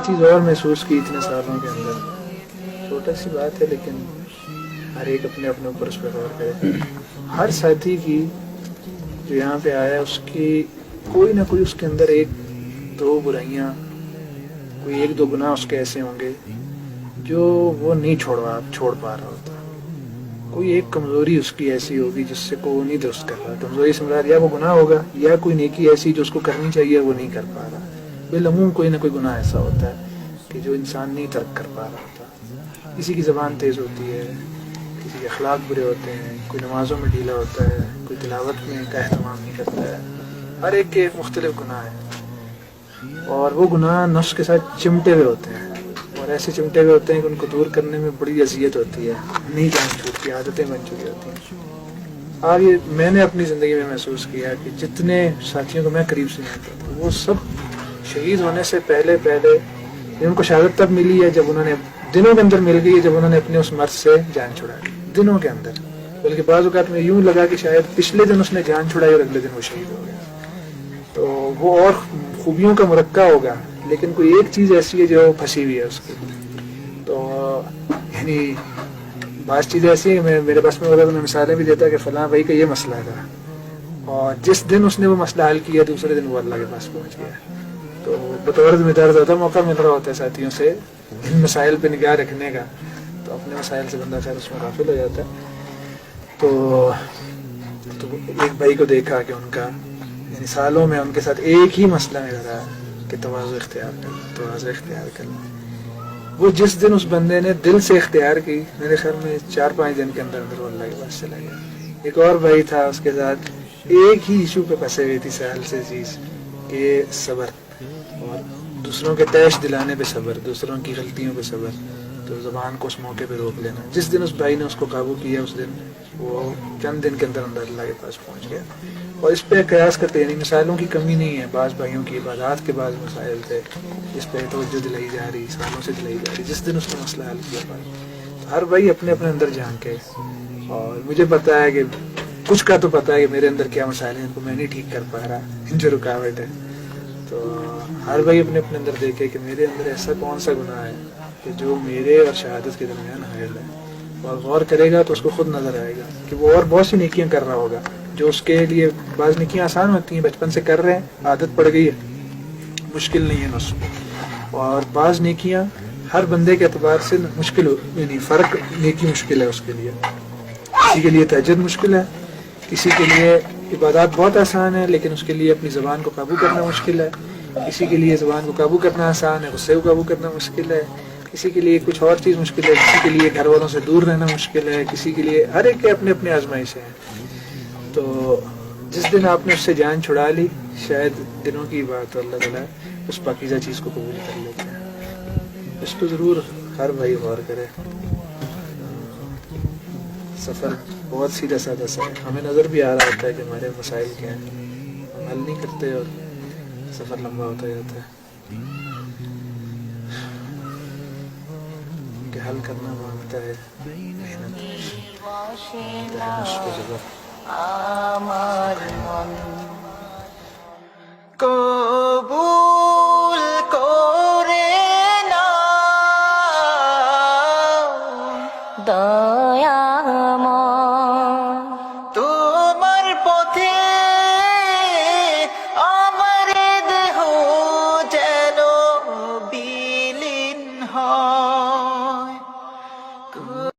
چیز اور محسوس کی اتنے سالوں کے اندر، چھوٹا سی بات ہے لیکن ہر ایک اپنے اپنے اوپر اس پہ غور کرے. ہر ساتھی کی جو یہاں پہ آیا اس کی کوئی نہ کوئی اس کے اندر ایک دو برائیاں، کوئی ایک دو گناہ اس کے ایسے ہوں گے جو وہ نہیں چھوڑ پا رہا ہوتا. کوئی ایک کمزوری اس کی ایسی ہوگی جس سے کو وہ نہیں درست کر رہا. کمزوری سے مراد یا وہ گناہ ہوگا یا کوئی نیکی ایسی جو اس کو کرنی چاہیے وہ نہیں کر پا رہا. بالعموم کوئی نہ کوئی گناہ ایسا ہوتا ہے کہ جو انسان نہیں ترک کر پا رہا ہوتا. کسی کی زبان تیز ہوتی ہے، کسی کے اخلاق برے ہوتے ہیں، کوئی نمازوں میں ڈھیلا ہوتا ہے، کوئی تلاوت میں کا اہتمام نہیں کرتا ہے. ہر ایک کے ایک مختلف گناہ ہیں اور وہ گناہ نفس کے ساتھ چمٹے ہوئے ہوتے ہیں اور ایسے چمٹے ہوئے ہوتے ہیں کہ ان کو دور کرنے میں بڑی اذیت ہوتی ہے. نہیں جان چھوٹتی، عادتیں بن چکی ہوتی ہیں. اور یہ میں نے اپنی زندگی میں محسوس کیا کہ جتنے ساتھیوں کو میں قریب سے جانتا تھا وہ سب شہید ہونے سے پہلے ان کو شہادت تب ملی ہے جب انہوں نے دنوں کے اندر مل گئی ہے، جب انہوں نے اپنے اس مرض سے جان چھڑا لی دنوں کے اندر. بلکہ بعض اوقات میں یوں لگا کہ شاید پچھلے دن اس نے جان چھڑائی اور اگلے دن وہ شہید ہو گیا. تو وہ اور خوبیوں کا مرکہ ہوگا لیکن کوئی ایک چیز ایسی ہے جو پھنسی ہوئی ہے اس کی. تو یعنی بعض چیزیں ایسی ہیں کہ میرے پاس میں ہوگا تو میں مثالیں بھی دیتا کہ فلاں بھائی کا یہ مسئلہ تھا اور جس دن اس نے وہ مسئلہ حل کیا دوسرے دن وہ اللہ کے پاس پہنچ گیا. تو بطور ذمہ دار ہوتا موقع مل رہا ہوتا ہے ساتھیوں سے ان مسائل پہ نگاہ رکھنے کا، تو اپنے مسائل سے بندہ شاید اس میں غافل ہو جاتا ہے. تو ایک بھائی کو دیکھا کہ ان کا یعنی سالوں میں ان کے ساتھ ایک ہی مسئلہ میرا رہا کہ تواضع اختیار کرنا. وہ جس دن اس بندے نے دل سے اختیار کی میرے خیال میں 4-5 دن کے اندر وہ اللہ کے پاس چلا گیا. ایک اور بھائی تھا اس کے ساتھ ایک ہی ایشو پہ پھنسے ہوئی تھی سہل سے چیز کہ صبر اور دوسروں کے تیش دلانے پہ صبر، دوسروں کی غلطیوں پہ صبر، تو زبان کو اس موقع پہ روک لینا. جس دن اس بھائی نے اس کو قابو کیا اس دن وہ چند دن کے اندر اللہ کے پاس پہنچ گیا. اور اس پہ قیاس کرتے یعنی مثالوں کی کمی نہیں ہے. بعض بھائیوں کی عبادات کے بعض مسائل تھے جس پہ توجہ دلائی جا رہی، سالوں سے دلائی جا رہی. جس دن اس نے مسئلہ حل کیا تو ہر بھائی اپنے اپنے اندر جان کے، اور مجھے پتا ہے کہ کچھ کا تو پتا ہے کہ میرے اندر کیا مسائل ہیں ان کو میں نہیں ٹھیک کر پا رہا، ان جو رکاوٹ ہے. تو ہر بھائی اپنے اپنے اندر دیکھے کہ میرے اندر ایسا کون سا گناہ ہے کہ جو میرے اور شہادت کے درمیان حائل ہے، اور غور کرے گا تو اس کو خود نظر آئے گا کہ وہ اور بہت سی نیکیاں کر رہا ہوگا جو اس کے لیے بعض نیکیاں آسان ہوتی ہیں، بچپن سے کر رہے ہیں، عادت پڑ گئی ہے، مشکل نہیں ہے اس کو. اور بعض نیکیاں ہر بندے کے اعتبار سے مشکل یعنی فرق نیکی مشکل ہے اس کے لیے. کسی کے لیے تہجد مشکل ہے، کسی کے لیے عبادات بہت آسان ہے لیکن اس کے لیے اپنی زبان کو قابو کرنا مشکل ہے. کسی کے لیے زبان کو قابو کرنا آسان ہے، غصے کو قابو کرنا مشکل ہے. کسی کے لیے کچھ اور چیز مشکل ہے، کسی کے لیے گھر والوں سے دور رہنا مشکل ہے، کسی کے لیے ہر ایک کے اپنے اپنے آزمائشیں ہیں. تو جس دن آپ نے اس سے جان چھڑا لی، شاید دنوں کی بات، اللہ تعالیٰ اس پاکیزہ چیز کو قبول کر لیتے ہیں. اس کو ضرور ہر بھائی غور کرے. سفر بہت سیدھا سادہ سا ہے، ہمیں نظر بھی آ رہا ہوتا ہے کہ ہمارے مسائل کیا ہیں، ہم حل نہیں کرتے اور سفر لمبا ہوتا جاتا ہے. کہ حل کرنا مانگتا ہے محنت، কবুল করে নাও দয়াময়, তোমার পথে আমার দেহ যেন বিলীন হয়.